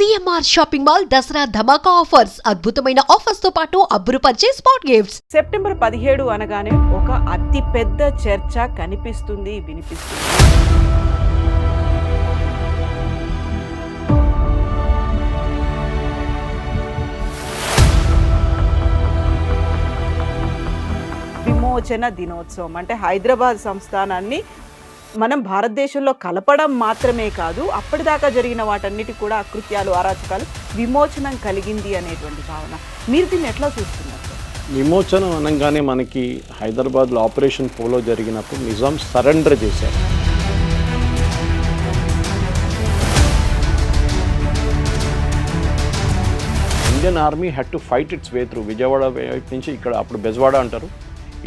CMR shopping mall Dasara ధమాకా offers అద్భుతమైన offers తో పాటు అబ్బురుపరిచే స్పాట్ గిఫ్ట్స్. సెప్టెంబర్ 17 అనగానే ఒక అతి పెద్ద చర్చ కనిపిస్తుంది, వినిపిస్తుంది. విమోచన దినోత్సవం అంటే హైదరాబాద్ సంస్థానాన్ని మనం భారతదేశంలో కలపడం మాత్రమే కాదు, అప్పటిదాకా జరిగిన వాటన్నిటి కూడా అకృత్యాలు, అరాచకాలు విమోచనం కలిగింది అనేటువంటి భావన. మీరు దీన్ని ఎట్లా చూస్తున్నారు? విమోచనం అనగానే మనకి హైదరాబాద్లో ఆపరేషన్ పోలో జరిగినప్పుడు నిజాం సరెండర్ చేశారు. Indian army had to fight it's way through. Vijayawada వైపు నుంచి ఇక్కడ అప్పుడు బెజవాడ అంటారు,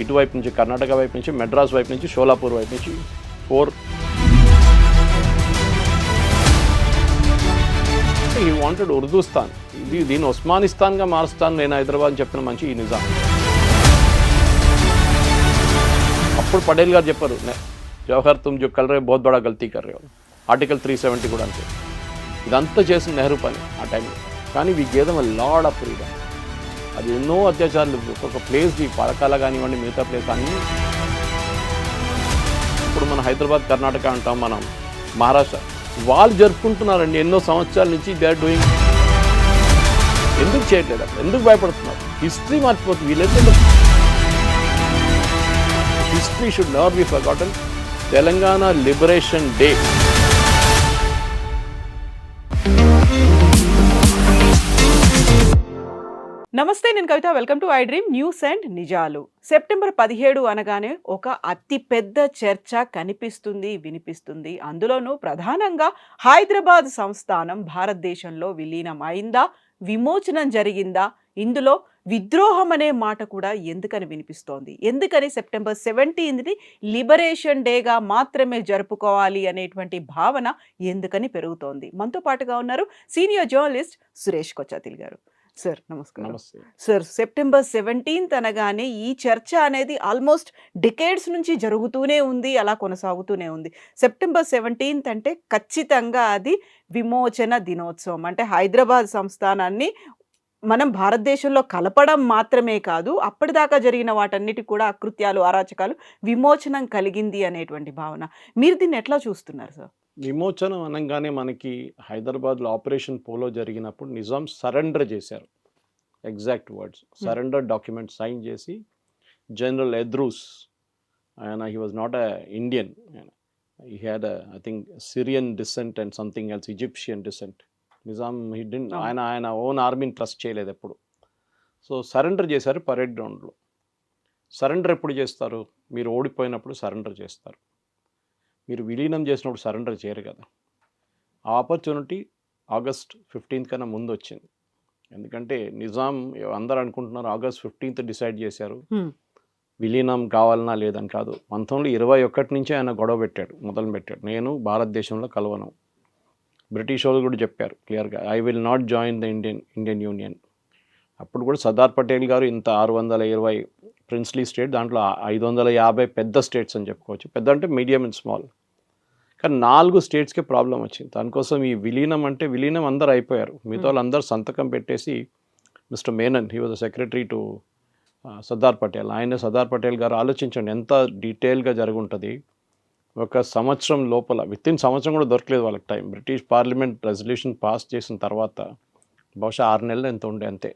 ఇటువైపు నుంచి కర్ణాటక వైపు నుంచి, మెడ్రాస్ వైపు నుంచి, షోలాపూర్ వైపు నుంచి 4. హీ వాంటెడ్ ఉర్దూస్తాన్, దీన్ని ఉస్మానిస్తాన్గా మారుస్తాను నేను హైదరాబాద్ అని చెప్పిన మంచి ఈ నిజాం. అప్పుడు పటేల్ గారు చెప్పారు, జవహర్ తుమ్ జో కల్ రే బహుత్ బడా గల్తీ కర్ రే. ఆర్టికల్ 370 కూడా అంతే. ఇదంతా చేసిన నెహ్రూ పని ఆ టైంలో. కానీ we gave them a lot of freedom. అది ఎన్నో అత్యాచారాలు, ఒక్కొక్క ప్లేస్, ఈ పరకాల కానివ్వండి, మిగతా ప్లేస్ అన్నీ. ఇప్పుడు మన హైదరాబాద్, కర్ణాటక అంటాం, మనం మహారాష్ట్ర, వాళ్ళు జరుపుకుంటున్నారండి ఎన్నో సంవత్సరాల నుంచి. They are doing. ఎందుకు చేయట్లేదు అక్కడ? ఎందుకు భయపడుతున్నారు? హిస్టరీ మర్చిపోతుంది వీళ్ళైతే. History should never be forgotten. Telangana liberation day నమస్తే, నేను Kavitha. Welcome to I Dream News and నిజాలు. సెప్టెంబర్ 17 అనగానే ఒక అతి పెద్ద చర్చ కనిపిస్తుంది, వినిపిస్తుంది. అందులోనూ ప్రధానంగా హైదరాబాద్ సంస్థానం భారతదేశంలో విలీనం అయిందా, విమోచనం జరిగిందా, ఇందులో విద్రోహం అనే మాట కూడా ఎందుకని వినిపిస్తోంది? ఎందుకని సెప్టెంబర్ 17ని లిబరేషన్ డేగా మాత్రమే జరుపుకోవాలి అనేటువంటి భావన ఎందుకని పెరుగుతోంది? మనతో పాటుగా ఉన్నారు సీనియర్ జర్నలిస్ట్ సురేష్ కొచ్చాతిల్ గారు. సార్ నమస్కారం. సార్, సెప్టెంబర్ 17 అనగానే ఈ చర్చ అనేది ఆల్మోస్ట్ డికేడ్స్ నుంచి జరుగుతూనే ఉంది, అలా కొనసాగుతూనే ఉంది. సెప్టెంబర్ 17 అంటే ఖచ్చితంగా అది విమోచన దినోత్సవం. అంటే హైదరాబాద్ సంస్థానాన్ని మనం భారతదేశంలో కలపడం మాత్రమే కాదు, అప్పటిదాకా జరిగిన వాటన్నిటి కూడా అకృత్యాలు, అరాచకాలు విమోచనం కలిగింది అనేటువంటి భావన. మీరు దీన్ని ఎట్లా చూస్తున్నారు సార్? విమోచనం అనగానే మనకి హైదరాబాద్లో ఆపరేషన్ పోలో జరిగినప్పుడు నిజాం సరెండర్ చేశారు. Exact words surrender document sign చేసి, జనరల్ ఎద్రూస్, ఆయన he was not a Indian, he had I think Syrian descent and something else, Egyptian descent. Nizam he did ఆయన ఓన్ ఆర్మీని ట్రస్ట్ చేయలేదు ఎప్పుడు. సో సరెండర్ చేశారు parade గ్రౌండ్లో. Surrender ఎప్పుడు చేస్తారు? మీరు ఓడిపోయినప్పుడు సరెండర్ చేస్తారు. మీరు విలీనం చేసినప్పుడు సరెండర్ చేయరు కదా. ఆ ఆపర్చునిటీ ఆగస్ట్ 15 కన్నా ముందు వచ్చింది. ఎందుకంటే నిజాం, అందరూ అనుకుంటున్నారు ఆగస్ట్ 15 డిసైడ్ చేశారు విలీనం కావాలన్నా లేదని. కాదు, 1921 నుంచి ఆయన గొడవ పెట్టాడు, మొదలు పెట్టాడు, నేను భారతదేశంలో కలవను. బ్రిటిష్ వాళ్ళు కూడా చెప్పారు క్లియర్గా, I will not join the Indian union. అప్పుడు కూడా సర్దార్ పటేల్ గారు ఇంత 620 ప్రిన్స్లీ స్టేట్, దాంట్లో 550 పెద్ద స్టేట్స్ అని చెప్పుకోవచ్చు. పెద్ద అంటే మీడియం అండ్ స్మాల్. కానీ 4 స్టేట్స్కే ప్రాబ్లం వచ్చింది. దానికోసం ఈ విలీనం అంటే విలీనం అందరూ అయిపోయారు. మిగతా వాళ్ళు అందరూ సంతకం పెట్టేసి, mister Menon, he was the secretary to Sardar Patel. Sardar Patel గారు ఆలోచించండి ఎంత డీటెయిల్గా జరుగుంటుంది. ఒక సంవత్సరం లోపల, వితిన్ సంవత్సరం కూడా దొరకలేదు వాళ్ళకి time. British parliament resolution pass చేసిన తర్వాత బహుశా 6 నెలలు ఎంత ఉండే అంతే,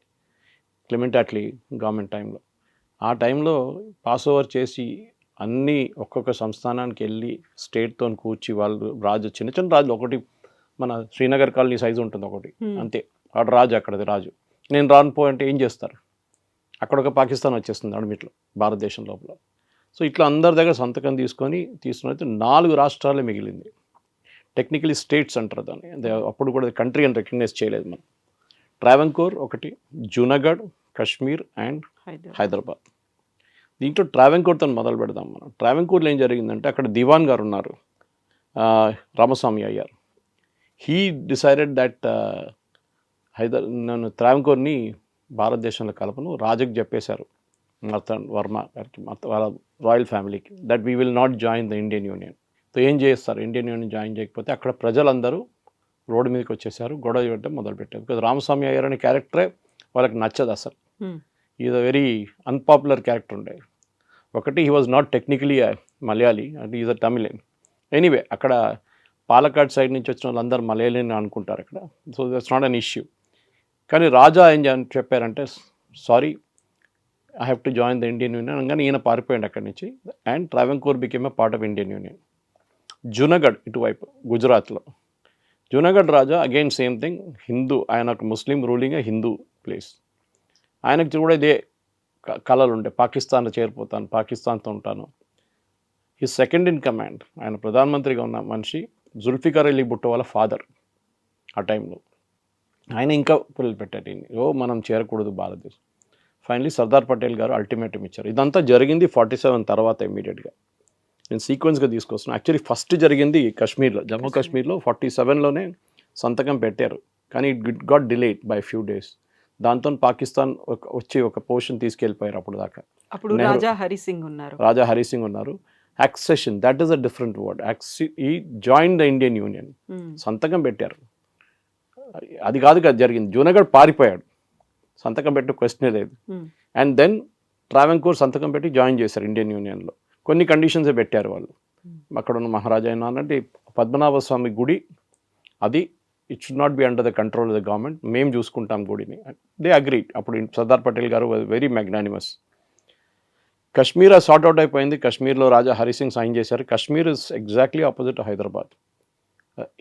క్లెమెంట్ అట్లీ గవర్నమెంట్ టైంలో. ఆ టైంలో పాస్ ఓవర్ చేసి అన్నీ ఒక్కొక్క సంస్థానానికి వెళ్ళి స్టేట్తో కూర్చి వాళ్ళు రాజు, చిన్న చిన్న రాజులు, ఒకటి మన శ్రీనగర్ కాలనీ సైజు ఉంటుంది ఒకటి అంతే, వాడు రాజు, అక్కడది రాజు. నేను రాను అంటే ఏం చేస్తారు? అక్కడ ఒక పాకిస్తాన్ వచ్చేస్తుంది అడమిట్లో భారతదేశం లోపల. సో ఇట్లా అందరి దగ్గర సంతకం తీసుకొని 4 రాష్ట్రాలే మిగిలింది. టెక్నికలీ స్టేట్స్ అంటారు దాన్ని. అప్పుడు కూడా కంట్రీ అని రికగ్నైజ్ చేయలేదు మనం. ట్రావెన్కోర్ ఒకటి, జూనాగఢ్, కశ్మీర్ అండ్ హైదరాబాద్. దీంట్లో ట్రావెన్కోర్తో మొదలు పెడదాం మనం. ట్రావెన్కోర్లో ఏం జరిగిందంటే, అక్కడ దివాన్ గారు ఉన్నారు, రామస్వామి అయ్యారు. హీ డిసైడెడ్ దట్ నేను ట్రావెన్కోర్ని భారతదేశంలో కలపను, రాజుకి చెప్పేశారు, మర్తన్ వర్మ గారికి, వాళ్ళ రాయల్ ఫ్యామిలీకి, that we will not join the Indian union. So ఏం చేస్తారు? ఇండియన్ యూనియన్ జాయిన్ చేయకపోతే అక్కడ ప్రజలందరూ రోడ్డు మీదకి వచ్చేసారు, గొడవ చేయడం మొదలుపెట్టారు. బికాజ్ రామస్వామి అయ్యర్ అనే క్యారెక్టరే వాళ్ళకి నచ్చదు అసలు. Is a very unpopular character ఉండే. ఒకటి he was not technically Malayali అంటే ఈజ్ అ తమిళన్. ఎనీవే అక్కడ పాలకాడ్ సైడ్ నుంచి వచ్చిన వాళ్ళందరూ మలయాళీ అనుకుంటారు అక్కడ. So that's not an issue. కానీ రాజా ఏం చెప్పారంటే, sorry I have to join the Indian Union అనగానే ఈయన పారిపోయాడు అక్కడి నుంచి. And Travancore became a part of Indian Union. Junagadh ఇటువైపు గుజరాత్లో, జునగఢ్ రాజా అగైన్ సేమ్ థింగ్, హిందూ, ఆయన ఒక ముస్లిం రూలింగ్ హిందూ ప్లేస్. ఆయనకు కూడా ఇదే కళలు ఉండే, పాకిస్తాన్లో చేరిపోతాను, పాకిస్తాన్తో ఉంటాను. ఈ సెకండ్ ఇన్ కమాండ్, ఆయన ప్రధానమంత్రిగా ఉన్న మనిషి జుల్ఫికార్ అలీ భుట్టో వాళ్ళ ఫాదర్ ఆ టైంలో. ఆయన ఇంకా పిల్లలు పెట్టారు, మనం చేరకూడదు భారతదేశం. ఫైనలీ సర్దార్ పటేల్ గారు అల్టిమేటం ఇచ్చారు. ఇదంతా జరిగింది 47 తర్వాత ఇమీడియట్గా. నేను సీక్వెన్స్గా తీసుకొస్తున్నాను. యాక్చువల్లీ ఫస్ట్ జరిగింది కాశ్మీర్లో, జమ్మూ కాశ్మీర్లో 47లోనే సంతకం పెట్టారు. కానీ it got delayed by few days. దాంతో పాకిస్తాన్ వచ్చి ఒక పోర్షన్ తీసుకెళ్ళిపోయారు అప్పుడు దాకా. అప్పుడు రాజా హరి సింగ్ ఉన్నారు. Accession, that is a different word. ఈ జాయిన్ ద ఇండియన్ యూనియన్, సంతకం పెట్టారు. అది కాదు కదా జరిగింది. జూనగఢ్ పారిపోయాడు, సంతకం పెట్టే క్వశ్చనే లేదు. అండ్ దెన్ ట్రావెంకోర్ సంతకం పెట్టి జాయిన్ చేశారు ఇండియన్ యూనియన్లో. కొన్ని కండిషన్సే పెట్టారు వాళ్ళు. అక్కడ ఉన్న మహారాజా అయినా అంటే పద్మనాభ స్వామి గుడి, అది it should not be under the control of the government, మేము చూసుకుంటాం గుడిని. They agree. అప్పుడు సర్దార్ పటేల్ గారు very magnanimous. Kashmir sort out అయిపోయింది. కశ్మీర్లో రాజా హరిసింగ్ సైన్ చేశారు. Kashmir is exactly opposite Hyderabad.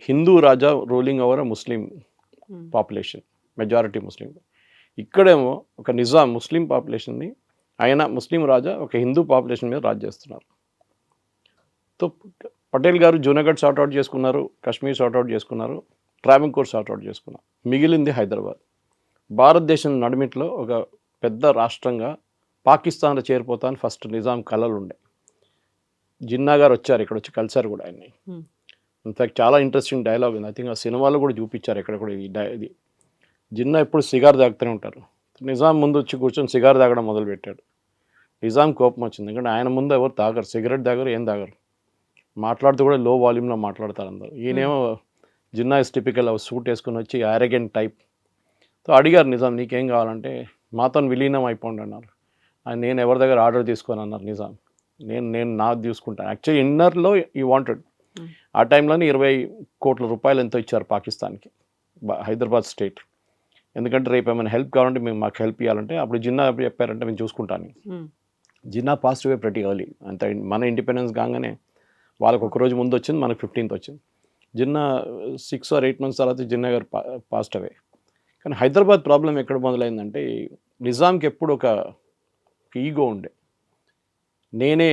Hindu Raja ruling over Muslim population, majority Muslim. ఇక్కడేమో ఒక నిజాం ముస్లిం పాపులేషన్ని, ఆయన ముస్లిం రాజా ఒక హిందూ పాపులేషన్ మీద రాజ్ చేస్తున్నారు. సో పటేల్ గారు జూనగఢ్ సార్ట్అవుట్ చేసుకున్నారు, కశ్మీర్ సార్ట్అవుట్ చేసుకున్నారు, ట్రావెంకోర్ సార్ట్అవుట్ చేసుకున్నారు. మిగిలింది హైదరాబాద్. భారతదేశం నడిమిట్లో ఒక పెద్ద రాష్ట్రంగా పాకిస్తాన్లో చేరిపోతాను ఫస్ట్ నిజాం కళలు ఉండే. జిన్నా గారు వచ్చారు, ఇక్కడ వచ్చి కలిశారు కూడా ఆయన్ని. ఇన్ఫ్యాక్ట్ చాలా ఇంట్రెస్టింగ్ డైలాగ్ ఉంది. ఐ థింక్ ఆ సినిమాలో కూడా చూపించారు ఎక్కడ కూడా ఇది. జిన్నా ఎప్పుడు సిగార్ తాగుతూనే ఉంటారు. నిజాం ముందు వచ్చి కూర్చొని సిగార్ తాగడం మొదలుపెట్టాడు. నిజాం కోపం వచ్చింది, ఎందుకంటే ఆయన ముందు ఎవరు తాగరు, సిగరెట్ తాగరు, ఏం తాగరు. మాట్లాడుతూ కూడా లో వాల్యూమ్లో మాట్లాడతారు అందరు. ఈయనేమో జిన్నా ఇస్ టిపికల్ సూట్ వేసుకుని వచ్చి అరెగెంట్ టైప్. సో అడిగారు నిజాం, నీకేం కావాలంటే, మాతో విలీనం అయిపోండి అన్నారు. నేను ఎవరి దగ్గర ఆర్డర్ తీసుకోను అన్నారు నిజాం. నేను నాది తీసుకుంటాను. యాక్చువల్లీ ఇన్నర్లో ఈ వాంటెడ్. ఆ టైంలోనే 20 కోట్ల రూపాయలు ఎంతో ఇచ్చారు పాకిస్తాన్కి, హైదరాబాద్ స్టేట్. ఎందుకంటే రేపు ఏమైనా హెల్ప్ కావాలంటే మేము మాకు హెల్ప్ ఇవ్వాలంటే, అప్పుడు జిన్నా చెప్పారంటే మేము చూసుకుంటాను. జిన్నా పాజిటివ్ వే ప్రతి ఎర్లీ. అంత మన ఇండిపెండెన్స్ కాగానే వాళ్ళకు ఒకరోజు ముందు వచ్చింది, మనకు 15th వచ్చింది. జిన్నా 6 or 8 months తర్వాత జిన్నా గారు పాస్ట్ అవే. కానీ హైదరాబాద్ ప్రాబ్లం ఎక్కడ మొదలైందంటే, నిజాంకి ఎప్పుడు ఒక ఈగో ఉండే, నేనే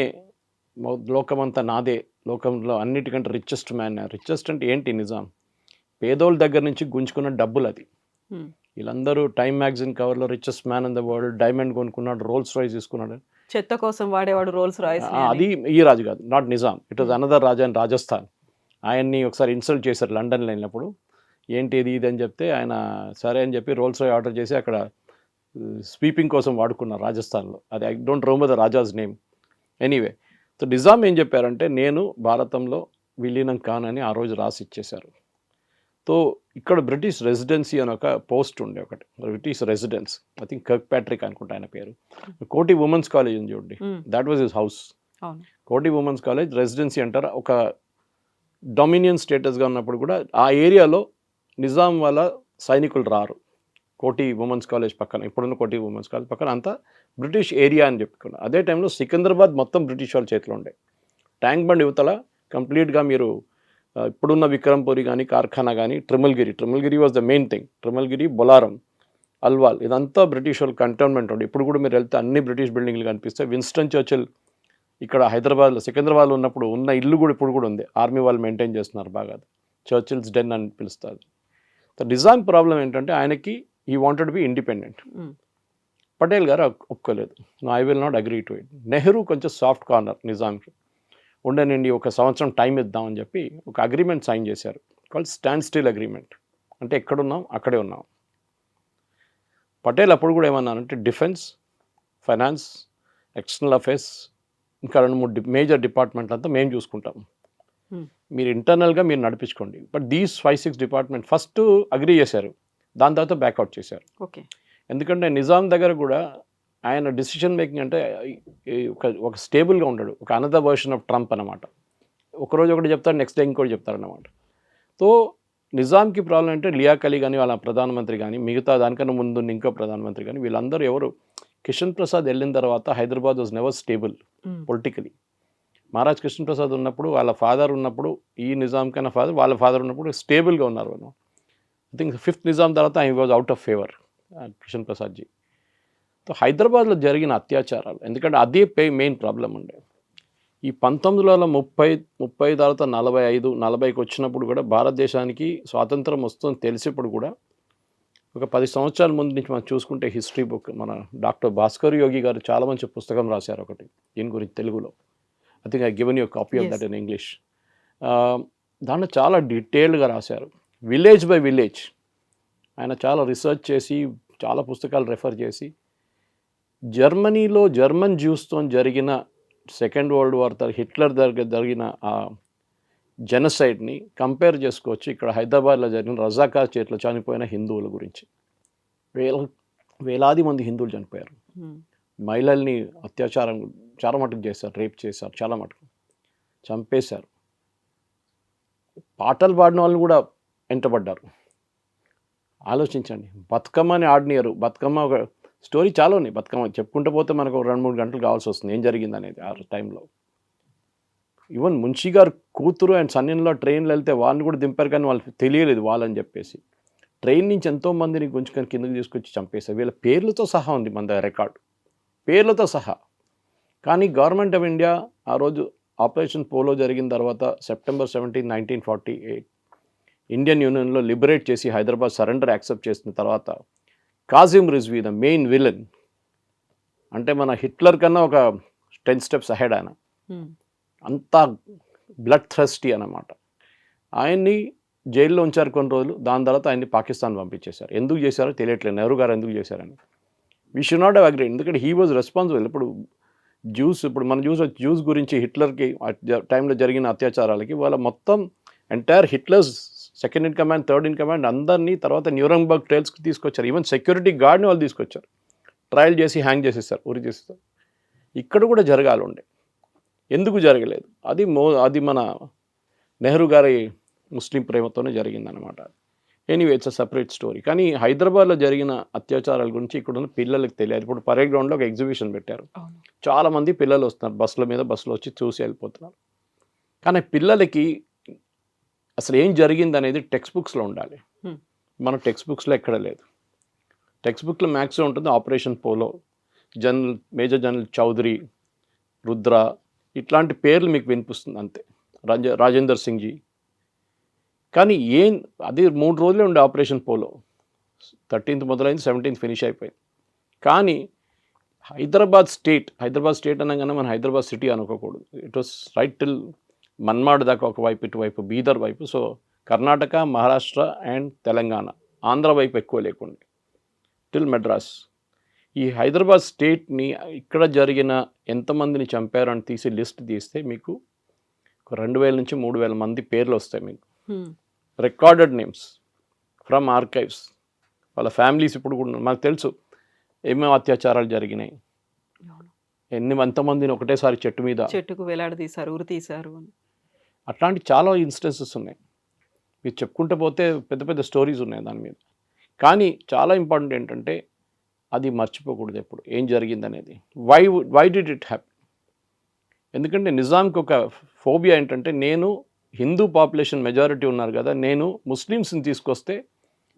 లోకమంతా నాదే, లోకంలో అన్నిటికంటే రిచెస్ట్ మ్యాన్. రిచెస్ట్ అంటే ఏంటి? నిజాం పేదోళ్ళ దగ్గర నుంచి గుంజుకున్న డబ్బులు అది. వీళ్ళందరూ టైమ్ మ్యాగజైన్ కవర్లో richest man in the world, diamond కొనుక్కున్నాడు, రోల్స్ రాయ్స్ తీసుకున్నాడు. చెత్త కోసం వాడేవాడు రోల్స్ రాయ్స్. అది ఈ రాజు కాదు, not Nizam. It was another Raja in Rajasthan. ఆయన్ని ఒకసారి ఇన్సల్ట్ చేశారు లండన్లో వెళ్ళినప్పుడు. ఏంటి ఇది అని చెప్తే ఆయన సరే అని చెప్పి రోల్స్ రాయ్ ఆర్డర్ చేసి అక్కడ స్వీపింగ్ కోసం వాడుకున్నారు రాజస్థాన్లో. అది I don't remember the raja's name. Anyway, so Nizam ఏం చెప్పారంటే, నేను భారతంలో విలీనం కానని ఆ రోజు రాసి ఇచ్చేశారు. సో ఇక్కడ బ్రిటిష్ రెసిడెన్సీ అని ఒక పోస్ట్ ఉండే, ఒకటి British residence, I think Kirk Patrick అనుకుంటా ఆయన పేరు. కోటి ఉమెన్స్ కాలేజ్ ఉంది చూడండి, దాట్ వాజ్ హిస్ హౌస్. కోటి ఉమెన్స్ కాలేజ్ రెసిడెన్సీ అంటారు. ఒక డొమినియన్ స్టేటస్గా ఉన్నప్పుడు కూడా ఆ ఏరియాలో నిజాం వాళ్ళ సైనికులు రారు. కోటి ఉమెన్స్ కాలేజ్ పక్కన, ఇప్పుడున్న కోటి ఉమెన్స్ కాలేజ్ పక్కన అంతా బ్రిటిష్ ఏరియా అని చెప్పుకున్నారు. అదే టైంలో సికింద్రాబాద్ మొత్తం బ్రిటిష్ వాళ్ళ చేతిలో ఉండే. ట్యాంక్ బండ్ యువతల కంప్లీట్గా మీరు ఇప్పుడున్న విక్రమ్పురి కానీ, కార్ఖానా కానీ, Trimulgherry was the main thing. Trimulgherry, Bolarum, Alwal, ఇదంతా బ్రిటిష్ వాళ్ళ కంటోన్మెంట్ ఉండే. ఇప్పుడు కూడా మీరు వెళ్తే అన్ని బ్రిటిష్ బిల్డింగ్లు కనిపిస్తాయి. విన్స్టన్ చర్చిల్ ఇక్కడ హైదరాబాద్లో, సికింద్రాబాద్లో ఉన్నప్పుడు ఉన్న ఇల్లు కూడా ఇప్పుడు కూడా ఉంది. ఆర్మీ వాళ్ళు మెయింటైన్ చేస్తున్నారు బాగా. చర్చిల్స్ డెన్ అని పిలుస్తారు. నిజాం ప్రాబ్లం ఏంటంటే, ఆయనకి ఈ వాంటెడ్ బి ఇండిపెండెంట్. పటేల్ గారు ఒప్పుకోలేదు. I will not agree to it. Nehru కొంచెం సాఫ్ట్ కార్నర్ నిజాంకి. ఉండనండి, 1 సంవత్సరం టైం ఇద్దామని చెప్పి ఒక అగ్రిమెంట్ సైన్ చేశారు, కాల్డ్ స్టాండ్ స్టిల్ అగ్రిమెంట్. అంటే ఎక్కడున్నాం అక్కడే ఉన్నాం. పటేల్ అప్పుడు కూడా ఏమన్నానంటే, డిఫెన్స్, ఫైనాన్స్, ఎక్స్టర్నల్ అఫేర్స్, ఇంకా 2-3 మేజర్ డిపార్ట్మెంట్లు అంతా మేము చూసుకుంటాం. మీరు ఇంటర్నల్గా మీరు నడిపించుకోండి. But these 5-6 department first agree చేశారు, దాని తర్వాత బ్యాక్అవుట్ చేశారు. ఓకే. ఎందుకంటే నిజాం దగ్గర కూడా ఆయన డిసిషన్ మేకింగ్ అంటే ఒక స్టేబుల్గా ఉంటాడు, ఒక అనదర్ వర్షన్ ఆఫ్ ట్రంప్ అనమాట. ఒకరోజు ఒకటి చెప్తాడు, నెక్స్ట్ డే ఇంకోటి చెప్తారన్నమాట. సో నిజాంకి ప్రాబ్లం అంటే లియాఖత్ అలీ కానీ వాళ్ళ ప్రధానమంత్రి కానీ మిగతా దానికన్నా ముందు ఇంకో ప్రధానమంత్రి కానీ వీళ్ళందరూ ఎవరు, కిషన్ ప్రసాద్ వెళ్ళిన తర్వాత Hyderabad was never stable politically. Maharaj Krishna Prasad ఉన్నప్పుడు, వాళ్ళ ఫాదర్ ఉన్నప్పుడు, ఈ నిజాం కన్నా ఫాదర్ వాళ్ళ ఫాదర్ ఉన్నప్పుడు స్టేబుల్గా ఉన్నారు. ఐ థింక్ 5th నిజాం తర్వాత I was out of favour Kishan Prasadji. సో హైదరాబాద్లో జరిగిన అత్యాచారాలు, ఎందుకంటే అదే మెయిన్ ప్రాబ్లం ఉండే. ఈ 1930 తర్వాత 45-40కి వచ్చినప్పుడు కూడా భారతదేశానికి స్వాతంత్రం వస్తుందని తెలిసినప్పుడు కూడా ఒక 10 సంవత్సరాల ముందు నుంచి మనం చూసుకుంటే హిస్టరీ బుక్ మన డాక్టర్ భాస్కర్ యోగి గారు చాలా మంచి పుస్తకం రాశారు ఒకటి దీని గురించి తెలుగులో. I think I given you copy of that in English. దాంట్లో చాలా డీటెయిల్డ్గా రాశారు, విలేజ్ బై విలేజ్. ఆయన చాలా రీసెర్చ్ చేసి చాలా పుస్తకాలు రెఫర్ చేసి జర్మనీలో జర్మన్ జ్యూస్తో జరిగిన సెకండ్ వరల్డ్ వార్ హిట్లర్ దగ్గర జరిగిన ఆ జెనసైడ్ని కంపేర్ చేసుకోవచ్చు ఇక్కడ హైదరాబాద్లో జరిగిన రజాకార్ చేతిలో చనిపోయిన హిందువుల గురించి. వేలాది మంది హిందువులు చనిపోయారు. మహిళల్ని అత్యాచారం చాలా మటుకు చేశారు, రేప్ చేశారు, చాలా మటుకు చంపేశారు. పాటలు పాడిన వాళ్ళు కూడా వెంటబడ్డారు. ఆలోచించండి, బతుకమ్మని ఆడినారు. బతుకమ్మ ఒక స్టోరీ చాలా ఉన్నాయి. బతుకమ్మ చెప్పుకుంటూ పోతే మనకు 2-3 గంటలు కావాల్సి వస్తుంది ఏం జరిగింది అనేది ఆ టైంలో. ఈవెన్ మున్షి గారు కూతురు అండ్ సన్నిలో ట్రైన్లో వెళ్తే వాళ్ళని కూడా దింపారు, కానీ వాళ్ళకి తెలియలేదు వాళ్ళని చెప్పేసి. ట్రైన్ నుంచి ఎంతోమందిని గుంజుకొని కిందకి తీసుకొచ్చి చంపేశారు. వీళ్ళ పేర్లతో సహా ఉంది మన దగ్గర రికార్డు, పేర్లతో సహా. కానీ గవర్నమెంట్ ఆఫ్ ఇండియా ఆ రోజు ఆపరేషన్ పోలో జరిగిన తర్వాత September 17, 1948 ఇండియన్ యూనియన్లో లిబరేట్ చేసి హైదరాబాద్ సరెండర్ యాక్సెప్ట్ చేసిన తర్వాత కాజిం రిజ్వీ ద మెయిన్ విలన్, అంటే మన హిట్లర్ కన్నా ఒక 10 steps అహెడ్ ఆయన. అంతా బ్లడ్ థ్రస్టీ అన్నమాట. ఆయన్ని జైల్లో ఉంచారు కొన్ని రోజులు. దాని తర్వాత ఆయన్ని పాకిస్తాన్ పంపించేశారు. ఎందుకు చేశారో తెలియట్లేదు, నెహ్రూ గారు ఎందుకు చేశారని. We should not have agreed, ఎందుకంటే హీ వాజ్ రెస్పాన్సిబుల్. ఇప్పుడు మన జ్యూస్ గురించి హిట్లర్కి టైంలో జరిగిన అత్యాచారాలకి వాళ్ళ మొత్తం entire Hitlers second in command, third in command అందరినీ తర్వాత న్యూరంబర్గ్ ట్రయల్స్కి తీసుకొచ్చారు. ఈవెన్ సెక్యూరిటీ గార్డ్ని వాళ్ళు తీసుకొచ్చారు, ట్రయల్ చేసి హ్యాంగ్ చేసేస్తారు, ఉరి చేసేస్తారు. ఇక్కడ కూడా జరగాలి ఉండే, ఎందుకు జరగలేదు? అది మన నెహ్రూ గారి ముస్లిం ప్రేమతోనే జరిగిందనమాట. Anyway it's a separate story. కానీ హైదరాబాద్లో జరిగిన అత్యాచారాల గురించి ఇక్కడ ఉన్న పిల్లలకి తెలియాలి. ఇప్పుడు పరేడ్ గ్రౌండ్లో ఒక ఎగ్జిబిషన్ పెట్టారు, చాలామంది పిల్లలు వస్తున్నారు, బస్సులో వచ్చి చూసి వెళ్ళిపోతున్నారు. కానీ పిల్లలకి అసలు ఏం జరిగింది అనేది టెక్స్ట్ బుక్స్లో ఉండాలి. మన టెక్స్ట్ బుక్స్లో ఎక్కడ లేదు. టెక్స్ట్ బుక్లో మ్యాక్సిమం ఉంటుంది operation polo, major general Chaudhari, Rudra, ఇట్లాంటి పేర్లు మీకు వినిపిస్తుంది అంతే, రాజేందర్ సింగ్ జీ. కానీ అది 3 రోజులే ఉండే ఆపరేషన్ పోలో. 13th మొదలైంది, 17th ఫినిష్ అయిపోయింది. కానీ హైదరాబాద్ స్టేట్ అనగానే మన హైదరాబాద్ సిటీ అనుకోకూడదు. It was right till Manmad దాకా ఒకవైపు, ఇటువైపు బీదర్ వైపు. సో కర్ణాటక, మహారాష్ట్ర అండ్ తెలంగాణ, ఆంధ్ర వైపు ఎక్కువ లేకుండా టిల్ మెడ్రాస్. ఈ హైదరాబాద్ స్టేట్ని ఇక్కడ జరిగిన ఎంతమందిని చంపారు అని తీసి లిస్ట్ తీస్తే మీకు 2000 నుంచి 3000 మంది పేర్లు వస్తాయి మీకు, రికార్డెడ్ నేమ్స్ ఫ్రమ్ ఆర్కైవ్స్. వాళ్ళ ఫ్యామిలీస్ ఇప్పుడు కూడా మనకు తెలుసు ఏమేమి అత్యాచారాలు జరిగినాయి, ఎంతమందిని ఒకటేసారి చెట్టుకు వేలాడదీశారు, ఉరి తీశారు. అట్లాంటి చాలా ఇన్స్టెన్సెస్ ఉన్నాయి. మీరు చెప్పుకుంటూ పోతే పెద్ద పెద్ద స్టోరీస్ ఉన్నాయి దాని మీద. కానీ చాలా ఇంపార్టెంట్ ఏంటంటే అది మర్చిపోకూడదు ఎప్పుడు ఏం జరిగింది అనేది. Why did it happy? ఎందుకంటే నిజాంకి ఒక ఫోబియా ఏంటంటే, నేను హిందూ పాపులేషన్ మెజారిటీ ఉన్నారు కదా, నేను ముస్లిమ్స్ని తీసుకొస్తే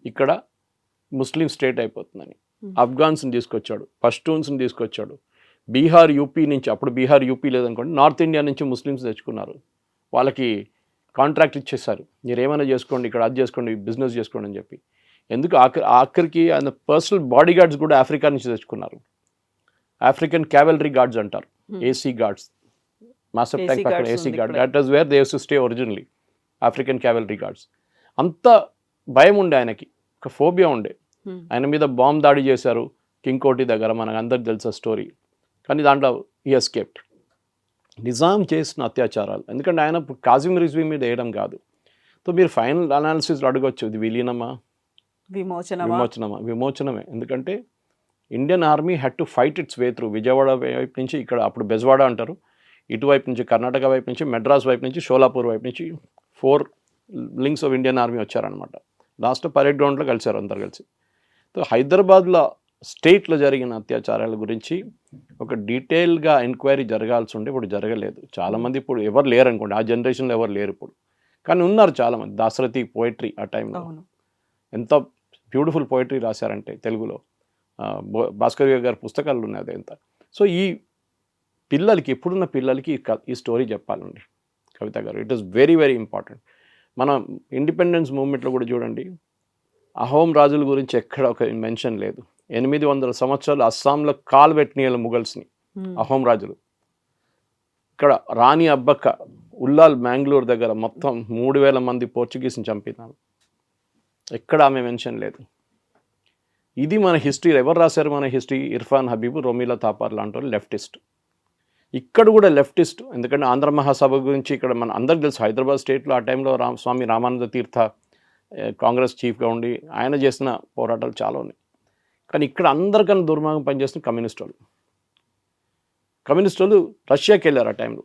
ఇక్కడ ముస్లిం స్టేట్ అయిపోతుందని. ఆఫ్ఘాన్స్ని తీసుకొచ్చాడు, పష్టూన్స్ని తీసుకొచ్చాడు, బీహార్ యూపీ నుంచి, అప్పుడు బీహార్ యూపీ లేదనుకోండి, నార్త్ ఇండియా నుంచి ముస్లిమ్స్ తెచ్చుకున్నారు. వాళ్ళకి కాంట్రాక్ట్ ఇచ్చేసారు, మీరు ఏమైనా చేసుకోండి, ఇక్కడ అది చేసుకోండి, బిజినెస్ చేసుకోండి అని చెప్పి. ఎందుకు ఆఖరికి ఆయన పర్సనల్ బాడీ గార్డ్స్ కూడా ఆఫ్రికా నుంచి తెచ్చుకున్నారు. ఆఫ్రికన్ క్యావెలరీ గార్డ్స్ అంటారు, ఏసీ గార్డ్స్. మాసప్ ట్యాంక్ పక్కన AC guard, that is where they use to stay originally, African cavalry guards. అంత భయం ఉండే ఆయనకి, ఒక ఫోబియా ఉండే. ఆయన మీద బాంబ్ దాడి చేశారు కింగ్ కోటి దగ్గర, మనకు అందరికి తెలుసా స్టోరీ. కానీ దాంట్లో హీ ఎస్కేప్డ్. నిజాం చేసిన అత్యాచారాలు, ఎందుకంటే ఆయన కాజిం రిజ్వీ మీద వేయడం కాదు. సో మీరు ఫైనల్ అనాలిసిస్లో అడగొచ్చు, ఇది విలీనమా విమోచనమే. ఎందుకంటే Indian army had to fight it's way through. Vijayawada వైపు నుంచి, ఇక్కడ అప్పుడు బెజవాడ అంటారు, ఇటువైపు నుంచి కర్ణాటక వైపు నుంచి, మెడ్రాస్ వైపు నుంచి, షోలాపూర్ వైపు నుంచి 4 లింక్స్ ఆఫ్ ఇండియన్ ఆర్మీ వచ్చారనమాట. లాస్ట్ పరేడ్ గ్రౌండ్లో కలిశారు అందరు కలిసి. సో హైదరాబాద్లో స్టేట్లో జరిగిన అత్యాచారాల గురించి ఒక డీటెయిల్గా ఎంక్వైరీ జరగాల్సి ఉంటే ఇప్పుడు జరగలేదు. చాలామంది ఇప్పుడు ఎవరు లేరు అనుకోండి, ఆ జనరేషన్లో ఎవరు లేరు ఇప్పుడు, కానీ ఉన్నారు చాలామంది. దాశరథి పోయిటరీ ఆ టైంలో ఎంత బ్యూటిఫుల్ పోయిటరీ రాశారంటే తెలుగులో, భాస్కర్ గారి పుస్తకాలు ఉన్నాయి అదంతా. సో ఈ పిల్లలకి, ఇప్పుడున్న పిల్లలకి ఈ స్టోరీ చెప్పాలండి కవిత గారు. It is very very important. మన ఇండిపెండెన్స్ మూవ్మెంట్లో కూడా చూడండి, అహోం రాజుల గురించి ఎక్కడ ఒక మెన్షన్ లేదు. 800 సంవత్సరాలు అస్సాంలో కాలు పెట్టిన ముగల్స్ని అహోం రాజులు. ఇక్కడ రాణి అబ్బక్క ఉల్లాల్ మ్యాంగ్లూర్ దగ్గర మొత్తం 3000 మంది పోర్చుగీస్ని చంపినారు. ఎక్కడ ఆమె మెన్షన్ లేదు. ఇది మన హిస్టరీ. ఎవరు రాశారు మన హిస్టరీ? ఇర్ఫాన్ హబీబు, రొమీలా థాపర్ లాంటి వాళ్ళు లెఫ్టిస్ట్. ఇక్కడ కూడా లెఫ్టిస్ట్. ఎందుకంటే ఆంధ్ర మహాసభ గురించి ఇక్కడ మన అందరికి తెలుసు. హైదరాబాద్ స్టేట్లో ఆ టైంలో స్వామి రామానంద తీర్థ కాంగ్రెస్ చీఫ్గా ఉండి ఆయన చేసిన పోరాటాలు చాలా ఉన్నాయి. కానీ ఇక్కడ అందరికన్నా దుర్మార్గం పనిచేస్తున్న కమ్యూనిస్ట్ వాళ్ళు రష్యాకి వెళ్ళారు ఆ టైంలో.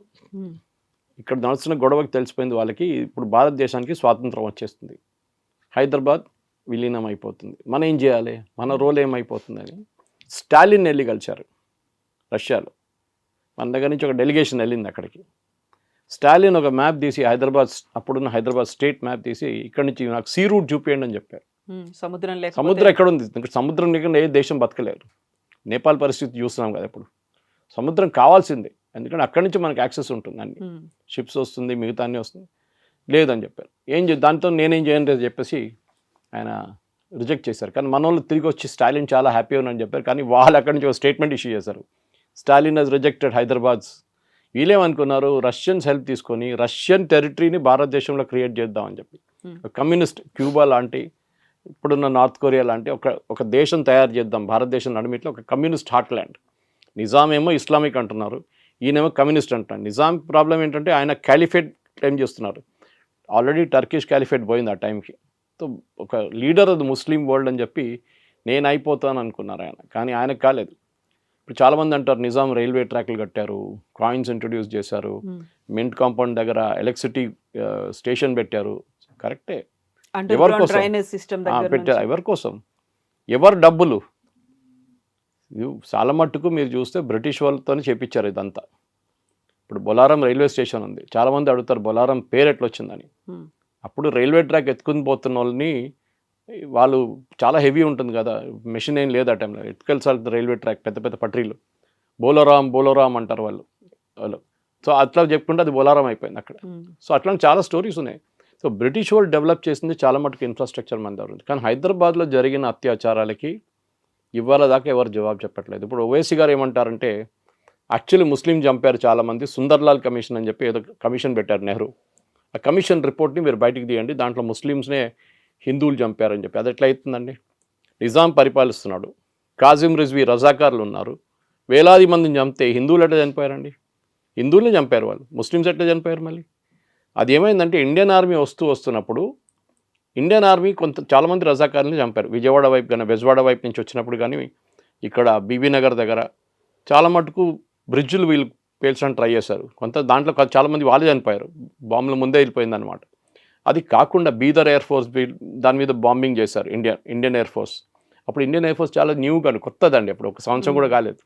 ఇక్కడ నడుస్తున్న గొడవకి తెలిసిపోయింది వాళ్ళకి, ఇప్పుడు భారతదేశానికి స్వాతంత్రం వచ్చేస్తుంది, హైదరాబాద్ విలీనం అయిపోతుంది, మనం ఏం చేయాలి, మన రోల్ ఏమైపోతుందని స్టాలిన్ వెళ్ళి కలిశారు రష్యాలో. మన దగ్గర నుంచి ఒక డెలిగేషన్ వెళ్ళింది అక్కడికి. స్టాలిన్ ఒక మ్యాప్ తీసి, అప్పుడున్న హైదరాబాద్ స్టేట్ మ్యాప్ తీసి, ఇక్కడ నుంచి నాకు సీ రూట్ చూపించండి అని చెప్పారు. సముద్రం ఎక్కడ ఉంది? సముద్రం లేకుండా ఏ దేశం బతకలేరు. నేపాల్ పరిస్థితి చూస్తున్నాం కదా ఇప్పుడు. సముద్రం కావాల్సిందే, ఎందుకంటే అక్కడి నుంచి మనకు యాక్సెస్ ఉంటుంది, అన్ని షిప్స్ వస్తుంది, మిగతా అన్నీ వస్తుంది. లేదని చెప్పారు. దాంతో నేనేం చేయను చెప్పేసి ఆయన రిజెక్ట్ చేశారు. కానీ మన వాళ్ళు తిరిగి వచ్చి స్టాలిన్ చాలా హ్యాపీ ఉన్నారని చెప్పారు. కానీ వాళ్ళు అక్కడి నుంచి ఒక స్టేట్మెంట్ ఇష్యూ చేశారు, స్టాలిన్ హజ్ రిజెక్టెడ్ హైదరాబాద్స్. వీళ్ళేమనుకున్నారు, రష్యన్స్ హెల్ప్ తీసుకొని రష్యన్ టెరిటరీని భారతదేశంలో క్రియేట్ చేద్దామని చెప్పి, కమ్యూనిస్ట్ క్యూబా లాంటి, ఇప్పుడున్న నార్త్ కొరియా లాంటి ఒక దేశం తయారు చేద్దాం భారతదేశం నడిమిట్లో, ఒక కమ్యూనిస్ట్ హార్ట్లాండ్. నిజాం ఏమో ఇస్లామిక్ అంటున్నారు, ఈయనేమో కమ్యూనిస్ట్ అంటున్నారు. నిజాం ప్రాబ్లం ఏంటంటే ఆయన క్యాలిఫేట్ క్లెయిమ్ చేస్తున్నారు. ఆల్రెడీ టర్కిష్ క్యాలిఫేట్ పోయింది ఆ టైంకి. సో ఒక లీడర్ అది ముస్లిం వరల్డ్ అని చెప్పి నేను అయిపోతాను అనుకున్నారు ఆయన, కానీ ఆయనకు కాలేదు. ఇప్పుడు చాలామంది అంటారు నిజాం రైల్వే ట్రాక్లు కట్టారు, కాయిన్స్ ఇంట్రొడ్యూస్ చేశారు, మింట్ కాంపౌండ్ దగ్గర ఎలక్ట్రిసిటీ స్టేషన్ పెట్టారు. కరెక్టే, ఎవరి కోసం పెట్టారు? ఎవరి కోసం? ఎవరు డబ్బులు? చాలా మట్టుకు మీరు చూస్తే బ్రిటిష్ వాళ్ళతో చేపించారు ఇదంతా. ఇప్పుడు బొలారం రైల్వే స్టేషన్ ఉంది, చాలామంది అడుగుతారు బొలారం పేరు ఎట్లా వచ్చిందని. అప్పుడు రైల్వే ట్రాక్ ఎత్తుకుని పోతున్న వాళ్ళని, వాళ్ళు చాలా హెవీ ఉంటుంది కదా, మెషిన్ ఏం లేదు ఆ టైంలో, ఎత్తుకెళ్ళాలి రైల్వే ట్రాక్, పెద్ద పెద్ద పట్రీలు, బోలోరామ్ అంటారు వాళ్ళు. సో అట్లా చెప్పుకుంటే అది బొలారం అయిపోయింది అక్కడ. సో అట్లాంటి చాలా స్టోరీస్ ఉన్నాయి. సో బ్రిటిష్ వాళ్ళు డెవలప్ చేసింది చాలా మటుకు ఇన్ఫ్రాస్ట్రక్చర్ మన దగ్గర ఉంది. కానీ హైదరాబాద్లో జరిగిన అత్యాచారాలకి ఇవాళ దాకా ఎవరు జవాబు చెప్పట్లేదు. ఇప్పుడు ఓవైసీ గారు ఏమంటారంటే, యాక్చువల్లీ ముస్లిం చంపారు చాలామంది, సుందర్లాల్ కమిషన్ అని చెప్పి ఏదో కమిషన్ పెట్టారు నెహ్రూ. ఆ కమిషన్ రిపోర్ట్ని మీరు బయటికి తీయండి, దాంట్లో ముస్లిమ్స్నే హిందువులు చంపారని చెప్పి. అది ఎట్లా అవుతుందండి? నిజాం పరిపాలిస్తున్నాడు, కాజిం రిజ్వీ రజాకార్లు ఉన్నారు, వేలాది మందిని చంపితే హిందువులు ఎట్లా చనిపోయారండి? హిందువులే చంపారు వాళ్ళు, ముస్లిమ్స్ ఎట్లా చనిపోయారు మళ్ళీ? అది ఏమైందంటే ఇండియన్ ఆర్మీ వస్తున్నప్పుడు ఇండియన్ ఆర్మీ చాలామంది రజాకార్లని చంపారు. విజయవాడ వైపు కానీ, బెజవాడ వైపు నుంచి వచ్చినప్పుడు కానీ, ఇక్కడ బీబీ నగర్ దగ్గర చాలా మటుకు బ్రిడ్జులు వీళ్ళు పేల్చడానికి ట్రై చేశారు. దాంట్లో చాలామంది వాళ్ళే చనిపోయారు, బాంబుల ముందే వెళ్ళిపోయింది అనమాట. అది కాకుండా బీదర్ ఎయిర్ ఫోర్స్ దాని మీద బాంబింగ్ చేశారు ఇండియన్ ఎయిర్ ఫోర్స్. అప్పుడు ఇండియన్ ఎయిర్ ఫోర్స్ చాలా న్యూ కానీ కొత్తదండి, అప్పుడు ఒక సంవత్సరం కూడా కాలేదు.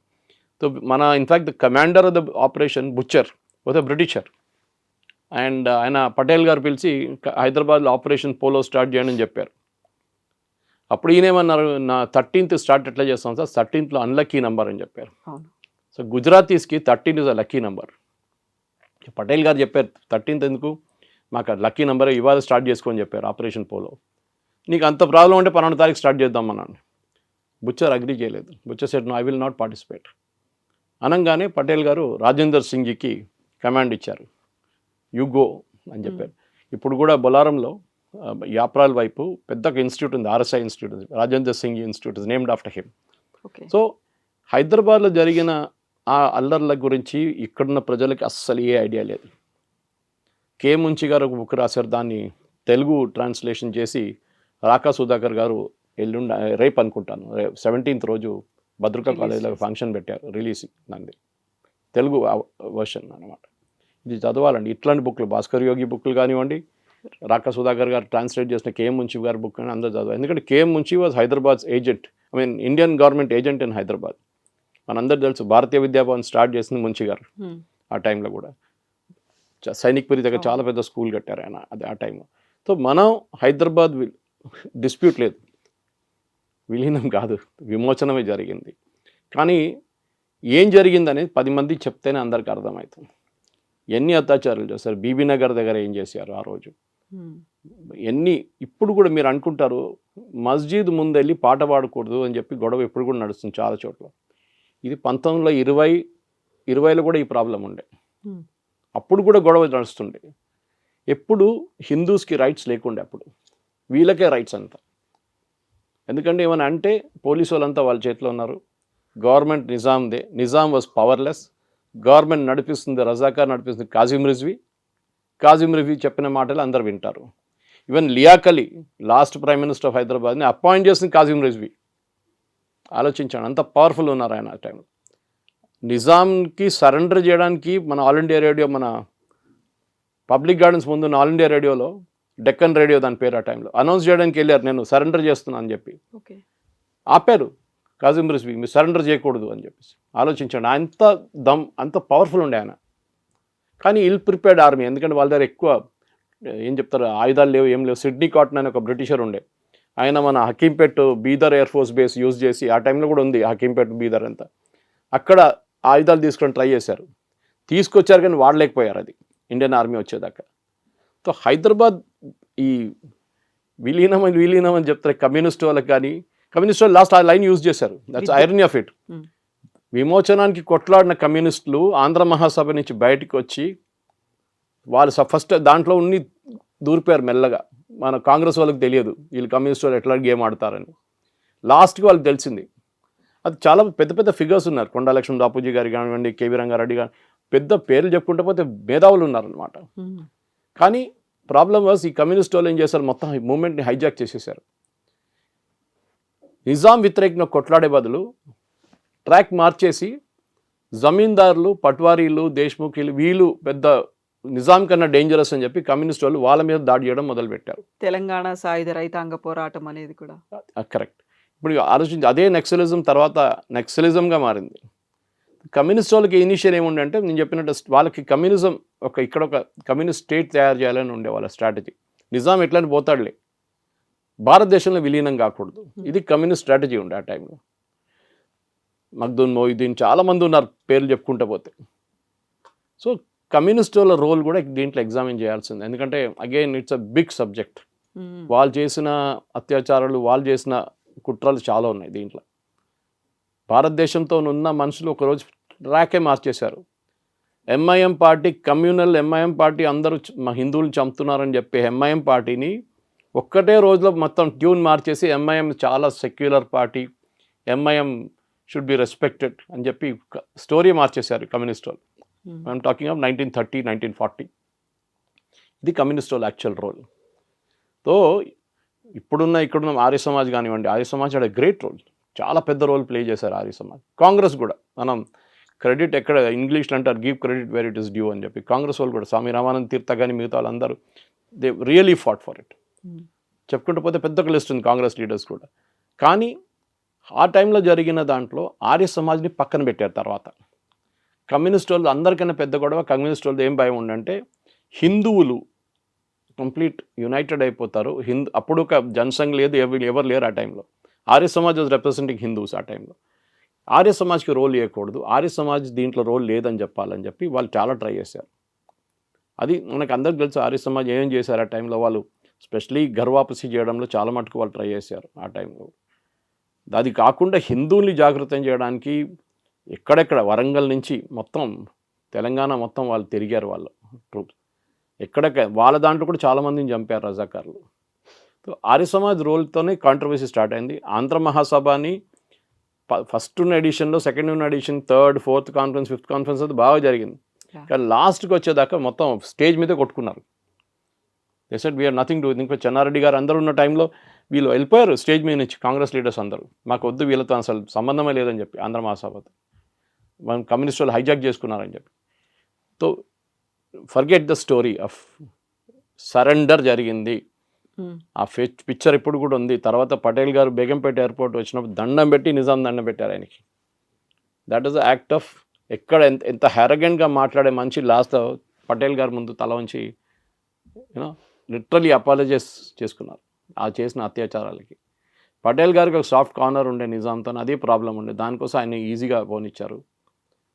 సో మన in fact the commander of the operation butcher was a Britisher. And ఆయన పటేల్ గారు పిలిచి హైదరాబాద్లో ఆపరేషన్ పోలో స్టార్ట్ చేయండి అని చెప్పారు. అప్పుడు ఈయనేమన్నారు, నా 13th స్టార్ట్ ఎట్లా చేస్తాం సార్, 13th అన్లక్కీ నెంబర్ అని చెప్పారు. సో గుజరాతీస్కి 13 is a lucky number. Patel గారు చెప్పారు 13th ఎందుకు, మాకు లక్కీ నెంబర్ ఇవాళ స్టార్ట్ చేసుకోని చెప్పారు ఆపరేషన్ పోలో. నీకు అంత ప్రాబ్లం ఉంటే 12వ తారీఖు స్టార్ట్ చేద్దామన్నాను. బుచ్చర్ అగ్రీ చేయలేదు. Bucher said no, I will not participate. అనగానే పటేల్ గారు రాజేందర్ సింగ్కి కమాండ్ ఇచ్చారు, యు గో అని చెప్పారు. ఇప్పుడు కూడా బొలారంలో యాప్రాల్ వైపు పెద్ద ఇన్స్టిట్యూట్ ఉంది, RSI institute, Rajender Singh institute is named after him. So హైదరాబాద్లో జరిగిన ఆ అల్లర్ల గురించి ఇక్కడున్న ప్రజలకి అస్సలు ఏ ఐడియా లేదు. కే ముంచి గారు ఒక బుక్ రాశారు, దాన్ని తెలుగు ట్రాన్స్లేషన్ చేసి రాకా సుధాకర్ గారు రేపు అనుకుంటాను 17th రోజు భద్రకా కాలేజీలో ఫంక్షన్ పెట్టారు, రిలీజ్ దాన్ని తెలుగు వర్షన్ అనమాట. ఇది చదవాలండి. ఇట్లాంటి బుక్లు భాస్కర్ యోగి బుక్లు కానివ్వండి, రాకా సుధాకర్ గారు ట్రాన్స్లేట్ చేసిన కేఎం మున్షి గారి బుక్ అని అందరూ చదవాలి. ఎందుకంటే KM Munshi was Hyderabad agent, Indian government agent in Hyderabad. మనందరూ తెలుసు భారతీయ విద్యాభవన్ స్టార్ట్ చేసింది మున్షి గారు. ఆ టైంలో కూడా సైనిక్పురి దగ్గర చాలా పెద్ద స్కూల్ కట్టారు ఆయన అది ఆ టైంలో. సో మనం హైదరాబాద్ డిస్ప్యూట్ లేదు, విలీనం కాదు, విమోచనమే జరిగింది. కానీ ఏం జరిగిందనేది 10 మంది చెప్తేనే అందరికి అర్థమవుతుంది. ఎన్ని అత్యాచారాలు చేస్తారు, బీబీనగర్ దగ్గర ఏం చేశారు ఆ రోజు, ఎన్ని. ఇప్పుడు కూడా మీరు అనుకుంటారు మస్జిద్ ముందెళ్ళి పాట పాడకూడదు అని చెప్పి గొడవ ఇప్పుడు కూడా నడుస్తుంది చాలా చోట్ల. ఇది 1920లో కూడా ఈ ప్రాబ్లం ఉండే, అప్పుడు కూడా గొడవ నడుస్తుండే. ఎప్పుడు హిందూస్కి రైట్స్ లేకుండే, అప్పుడు వీళ్ళకే రైట్స్ అంతా. ఎందుకంటే ఏమైనా అంటే పోలీసు వాళ్ళంతా వాళ్ళ చేతిలో ఉన్నారు, గవర్నమెంట్ నిజాందే, నిజాం వాజ్ పవర్లెస్, గవర్నమెంట్ నడిపిస్తుంది రజాకార్ నడిపిస్తుంది కాజిం రివ్యూ చెప్పిన మాటలు అందరు వింటారు. Even Liaquat Ali last prime minister of హైదరాబాద్ని అపాయింట్ చేసింది కాజిం రిజ్వీ. ఆలోచించాను, అంత పవర్ఫుల్ ఉన్నారు ఆయన ఆ టైంలో. నిజాంకి సరెండర్ చేయడానికి మన ఆల్ ఇండియా రేడియో, మన పబ్లిక్ గార్డెన్స్ ముందు ఆల్ ఇండియా రేడియోలో, డెక్కన్ రేడియో దాని పేరు, ఆ టైంలో అనౌన్స్ చేయడానికి వెళ్ళారు, నేను సరెండర్ చేస్తున్నాను అని చెప్పి. ఆపారు కాజిం రిజ్వీ, మీరు సరెండర్ చేయకూడదు అని చెప్పేసి. ఆలోచించండి, అంత పవర్ఫుల్ ఉండే ఆయన. కానీ ఇల్ ప్రిపేర్డ్ ఆర్మీ, ఎందుకంటే వాళ్ళ దగ్గర ఎక్కువ ఏం చెప్తారు ఆయుధాలు లేవు, ఏం లేవు. సిడ్నీ కాటన్ అని ఒక బ్రిటిషర్ ఉండే, ఆయన మన Hakimpet Bidar air force base use చేసి, ఆ టైంలో కూడా ఉంది హకీంపేట్ బీదర్ అంతా, అక్కడ ఆయుధాలు తీసుకొని ట్రై చేశారు, తీసుకొచ్చారు కానీ వాడలేకపోయారు అది ఇండియన్ ఆర్మీ వచ్చేదాకా. సో హైదరాబాద్ ఈ విలీనం అని చెప్తారు కమ్యూనిస్ట్ వాళ్ళకి, కానీ కమ్యూనిస్ట్ వాళ్ళు లాస్ట్ ఆ లైన్ యూజ్ చేశారు. That's irony of it. విమోచనానికి కొట్లాడిన కమ్యూనిస్టులు ఆంధ్ర మహాసభ నుంచి బయటకు వచ్చి వాళ్ళు ఫస్ట్ దాంట్లో ఉన్ని దూరిపోయారు మెల్లగా. మన కాంగ్రెస్ వాళ్ళకి తెలియదు వీళ్ళు కమ్యూనిస్ట్ వాళ్ళు ఎట్లా గేమ్ ఆడతారని. లాస్ట్కి వాళ్ళకి తెలిసింది. అది చాలా పెద్ద పెద్ద ఫిగర్స్ ఉన్నారు, కొండా లక్ష్మణ్ బాపూజీ గారు కానివ్వండి, కేవీ రంగారెడ్డి గారు, పెద్ద పేర్లు చెప్పుకుంటే పోతే మేధావులు ఉన్నారనమాట. కానీ ప్రాబ్లం వాజ్ ఈ కమ్యూనిస్ట్ వాళ్ళు ఏం చేశారు, మొత్తం మూమెంట్ని హైజాక్ చేసేసారు. నిజాం వ్యతిరేకంగా కొట్లాడే బదులు ట్రాక్ మార్చేసి జమీందారులు, పట్వారీలు, దేశ్ముఖీలు వీళ్ళు పెద్ద నిజాం కన్నా డేంజరస్ అని చెప్పి కమ్యూనిస్ట్ వాళ్ళు వాళ్ళ మీద దాడి చేయడం మొదలుపెట్టారు. తెలంగాణ సాయుధ రైతాంగ పోరాటం అనేది కూడా కరెక్ట్. ఇప్పుడు ఆలోచించి అదే నక్సలిజం తర్వాత నక్సలిజంగా మారింది. కమ్యూనిస్ట్ వాళ్ళకి ఇనిషియల్ ఏముండే అంటే నేను చెప్పినట్టు వాళ్ళకి కమ్యూనిజం ఇక్కడ ఒక కమ్యూనిస్ట్ స్టేట్ తయారు చేయాలని ఉండే వాళ్ళ స్ట్రాటజీ. నిజాం ఎట్లని పోతాడులే, భారతదేశంలో విలీనం కాకూడదు, ఇది కమ్యూనిస్ట్ స్ట్రాటజీ ఉండే ఆ టైంలో. మగ్దున్ మొయిదీన్ చాలామంది ఉన్నారు పేర్లు చెప్పుకుంటూ పోతే. సో కమ్యూనిస్ట్ వాళ్ళ రోల్ కూడా దీంట్లో ఎగ్జామిన్ చేయాల్సింది, ఎందుకంటే again it's a big subject. వాళ్ళు చేసిన అత్యాచారాలు, వాళ్ళు చేసిన కుట్రలు చాలా ఉన్నాయి దీంట్లో. భారతదేశంతో ఉన్న మనుషులు ఒకరోజు ట్రాకే మార్చేశారు. MIM party communal, MIM party అందరూ మా హిందువులు చంపుతున్నారని చెప్పి ఎంఐఎం పార్టీని ఒక్కటే రోజులో మొత్తం ట్యూన్ మార్చేసి ఎంఐఎం చాలా secular party, MIM should be respected అని చెప్పి స్టోరీ మార్చేశారు కమ్యూనిస్ట్ వాళ్ళు. I'm talking of 1930, 1940. ఇది కమ్యూనిస్ట్ వాళ్ళ యాక్చువల్ రోల్. సో ఇక్కడున్న ఆర్య సమాజ్ కానివ్వండి, Arya Samaj had a great role, చాలా పెద్ద రోల్ ప్లే చేశారు ఆర్య సమాజ్. కాంగ్రెస్ కూడా మనం క్రెడిట్ ఎక్కడ ఇంగ్లీష్లో అంటారు give credit where it is due అని చెప్పి, కాంగ్రెస్ వాళ్ళు కూడా స్వామి రామానంద్ తీర్థ కానీ మిగతా వాళ్ళందరూ they really fought for it. చెప్పుకుంటూ పోతే పెద్ద ఒక లిస్ట్ ఉంది కాంగ్రెస్ లీడర్స్ కూడా. కానీ ఆ టైంలో జరిగిన దాంట్లో ఆర్య సమాజ్ని పక్కన పెట్టారు. తర్వాత కమ్యూనిస్ట్ వాళ్ళు అందరికన్నా పెద్ద గొడవ కమ్యూనిస్ట్ వాళ్ళది ఏం భయం ఉండంటే హిందువులు కంప్లీట్ యునైటెడ్ అయిపోతారు. అప్పుడు ఒక జనసంఘ్ లేదు, ఎవరు లేరు ఆ టైంలో. Arya Samaj was representing Hindus ఆ టైంలో. ఆర్య సమాజ్కి రోల్ ఇవ్వకూడదు, ఆర్య సమాజ్ దీంట్లో రోల్ లేదని చెప్పాలని చెప్పి వాళ్ళు చాలా ట్రై చేశారు. అది మనకు అందరికి తెలుసు ఆర్య సమాజ్ ఏం చేశారు ఆ టైంలో. వాళ్ళు స్పెషలీ ఘర్వాపసి చేయడంలో చాలా మటుకు వాళ్ళు ట్రై చేశారు ఆ టైంలో. అది కాకుండా హిందువుల్ని జాగృతం చేయడానికి ఎక్కడెక్కడ వరంగల్ నుంచి మొత్తం తెలంగాణ మొత్తం వాళ్ళు తిరిగారు వాళ్ళ ట్రూప్స్. వాళ్ళ దాంట్లో కూడా చాలామందిని చంపారు రజాకారులు. సో ఆర్య సమాజ్ రోల్తోనే కాంట్రవర్సీ స్టార్ట్ అయింది. ఆంధ్ర మహాసభని ఫస్ట్ ఉన్న ఎడిషన్లో, సెకండ్ ఉన్న edition, third, fourth conference, fifth conference అది బాగా జరిగింది. కానీ లాస్ట్కి వచ్చేదాకా మొత్తం స్టేజ్ మీదే కొట్టుకున్నారు. They said we are nothing to. ఇంకా చెన్నారెడ్డి గారు అందరూ ఉన్న టైంలో వీళ్ళు వెళ్ళిపోయారు స్టేజ్ మీద నుంచి, కాంగ్రెస్ లీడర్స్ అందరూ. మాకు వద్దు, వీళ్ళతో అసలు సంబంధమే లేదని చెప్పి ఆంధ్ర మహాసభతో మనం కమ్యూనిస్ట్ వాళ్ళు హైజాక్ చేసుకున్నారని చెప్పి. So forget the story of surrender జరిగింది. ఆ పిక్చర్ ఇప్పుడు కూడా ఉంది. తర్వాత పటేల్ గారు బేగంపేట ఎయిర్పోర్ట్ వచ్చినప్పుడు దండం పెట్టి నిజాం దండం పెట్టారు ఆయనకి. That is the act of ఎక్కడ ఎంత హ్యారగెంట్గా మాట్లాడే మనిషి లాస్ట్ పటేల్ గారి ముందు తల ఉంచి యూనో లిటరలీ అపాలజైజ్ చేసుకున్నారు ఆ చేసిన అత్యాచారాలకి. పటేల్ గారికి ఒక సాఫ్ట్ కార్నర్ ఉండే నిజాంతో, అదే ప్రాబ్లం ఉండే, దానికోసం ఆయన ఈజీగా పోనిచ్చారు.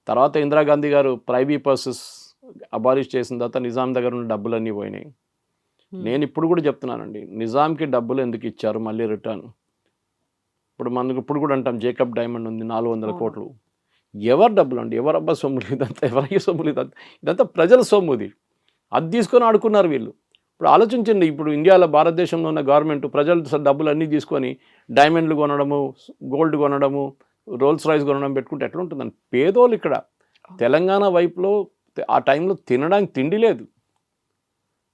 తర్వాత ఇందిరాగాంధీ గారు ప్రైవీ పర్సెస్ అబాలిష్ చేసిన తర్వాత నిజాం దగ్గర ఉన్న డబ్బులన్నీ పోయినాయి. నేను ఇప్పుడు కూడా చెప్తున్నానండి, నిజాంకి డబ్బులు ఎందుకు ఇచ్చారు మళ్ళీ రిటర్న్? ఇప్పుడు కూడా అంటాం జేకబ్ డైమండ్ ఉంది 400 కోట్లు. ఎవరు డబ్బులు అండి? ఎవరబ్బా సొమ్ములు ఇదంతా? ఎవరయ్యే సొమ్ములు ఇదంతా ప్రజల సొమ్ముది. అది తీసుకొని ఆడుకున్నారు వీళ్ళు. ఇప్పుడు ఆలోచించండి, ఇప్పుడు ఇండియాలో భారతదేశంలో ఉన్న గవర్నమెంట్ ప్రజలు డబ్బులు అన్నీ తీసుకొని డైమండ్లు కొనడము, గోల్డ్ కొనడము, రోల్స్ రాయిస్ కొనడం పెట్టుకుంటే ఎట్లా ఉంటుందండి? పేదోళ్ళు ఇక్కడ తెలంగాణ వైపులో ఆ టైంలో తినడానికి తిండి లేదు.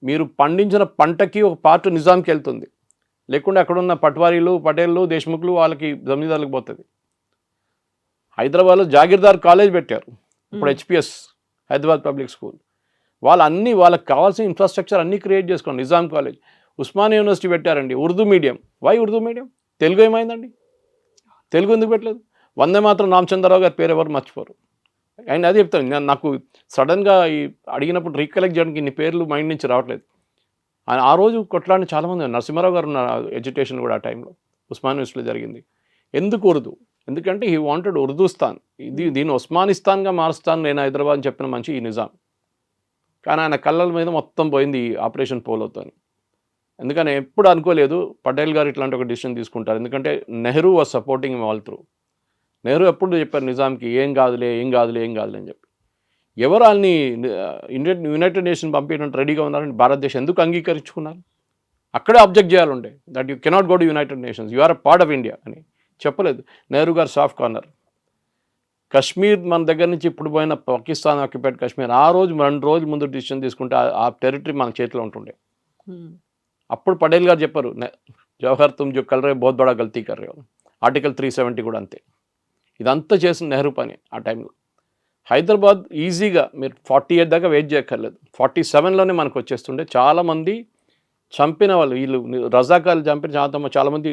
మీరు పండించిన పంటకి ఒక పార్ట్ నిజాంకి వెళ్తుంది, లేకుంటే అక్కడున్న పట్వారీలు, పటేళ్ళు, దేశ్ముఖ్లు వాళ్ళకి జమీదారులకు పోతుంది. హైదరాబాద్లో జాగీర్దార్ కాలేజ్ పెట్టారు, ఇప్పుడు హెచ్పిఎస్ హైదరాబాద్ పబ్లిక్ స్కూల్. వాళ్ళకి కావాల్సిన ఇన్ఫ్రాస్ట్రక్చర్ అన్నీ క్రియేట్ చేసుకోండి. నిజాం కాలేజ్, ఉస్మానియా యూనివర్సిటీ పెట్టారండి, Urdu medium. Why Urdu medium? Telugu ఏమైందండి? తెలుగు ఎందుకు పెట్టలేదు? వందే మాత్రం రామచంద్రరావు గారి పేరు ఎవరు మర్చిపోరు. అండ్ అదే చెప్తాను, నాకు సడన్గా ఈ అడిగినప్పుడు రీకలెక్ట్ చేయడానికి ఇన్ని పేర్లు మైండ్ నుంచి రావట్లేదు. ఆ రోజు కొట్లాడిన చాలామంది, నరసింహారావు గారు ఉన్న ఎడ్యుకేషన్ కూడా ఆ టైంలో ఉస్మాన్ యూనివర్సిటీలో జరిగింది. ఎందుకు ఉర్దూ? ఎందుకంటే హీ వాంటెడ్ ఉర్దూస్తాన్, దీన్ని ఉస్మానిస్తాన్గా మారుస్తాను నేను హైదరాబాద్ అని చెప్పిన మంచి ఈ నిజాం. కానీ ఆయన కళ్ళల మీద మొత్తం పోయింది ఈ ఆపరేషన్ పోలోతో. ఎందుకని ఎప్పుడు అనుకోలేదు పటేల్ గారు ఇట్లాంటి ఒక డిసిషన్ తీసుకుంటారు. ఎందుకంటే Nehru was supporting all through. Nehru ఎప్పుడు చెప్పారు నిజాంకి, ఏం కాదులే అని చెప్పి. ఎవరు వాళ్ళని యునైటెడ్ నేషన్ పంపించడానికి రెడీగా ఉన్నారని భారతదేశం ఎందుకు అంగీకరించుకున్నారు? అక్కడే అబ్జెక్ట్ చేయాలండే, that you cannot go to United Nations, you are a part of India అని చెప్పలేదు. నెహ్రూ గారు సాఫ్ట్ కార్నర్. కశ్మీర్ మన దగ్గర నుంచి ఇప్పుడు పోయిన పాకిస్తాన్ ఆక్యుపైడ్ కశ్మీర్, ఆ రోజు 2 రోజుల ముందు డిసిషన్ తీసుకుంటే ఆ టెరిటరీ మన చేతిలో ఉంటుండే. అప్పుడు పటేల్ గారు చెప్పారు, జవహర్ తుమ్ జో కల్ రే బహుత్ బడా గల్తీ కర్ రే. ఆర్టికల్ 370 కూడా అంతే. ఇదంతా చేసిన నెహ్రూ పని ఆ టైంలో. హైదరాబాద్ ఈజీగా మీరు 48 దాకా వెయిట్ చేయక్కర్లేదు, 47లోనే మనకు వచ్చేస్తుండే. చాలామంది చంపిన వాళ్ళు, వీళ్ళు రజాకాలు చంపిన చాలామంది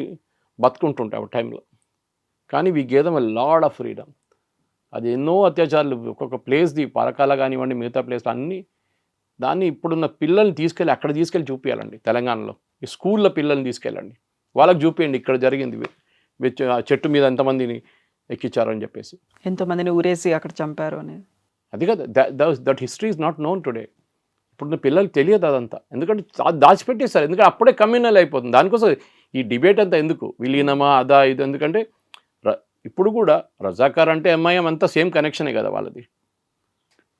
బతుకుంటుంటాయి ఆ టైంలో. కానీ we gave them a lot of freedom. అది ఎన్నో అత్యాచారాలు ఒక్కొక్క ప్లేస్ది, పరకాల కానివ్వండి, మిగతా ప్లేస్లు అన్నీ, దాన్ని ఇప్పుడున్న పిల్లల్ని తీసుకెళ్ళి అక్కడ తీసుకెళ్ళి చూపించాలండి. తెలంగాణలో ఈ స్కూల్లో పిల్లల్ని తీసుకెళ్ళండి, వాళ్ళకి చూపించండి ఇక్కడ జరిగింది, చెట్టు మీద ఎంతమందిని ఎక్కించారని చెప్పేసి, ఎంతోమందిని ఊరేసి అక్కడ చంపారు అనేది. అది కదా, that history is not known today. ఇప్పుడు పిల్లలకి తెలియదు అదంతా, ఎందుకంటే దాచిపెట్టేస్తారు. ఎందుకంటే అప్పుడే కమ్యూనల్ అయిపోతుంది. దానికోసం ఈ డిబేట్ అంతా ఎందుకు, విలీనమా అదా ఇది, ఎందుకంటే ఇప్పుడు కూడా రజాకార్ అంటే ఎంఐఎం అంతా సేమ్ కనెక్షనే కదా వాళ్ళది.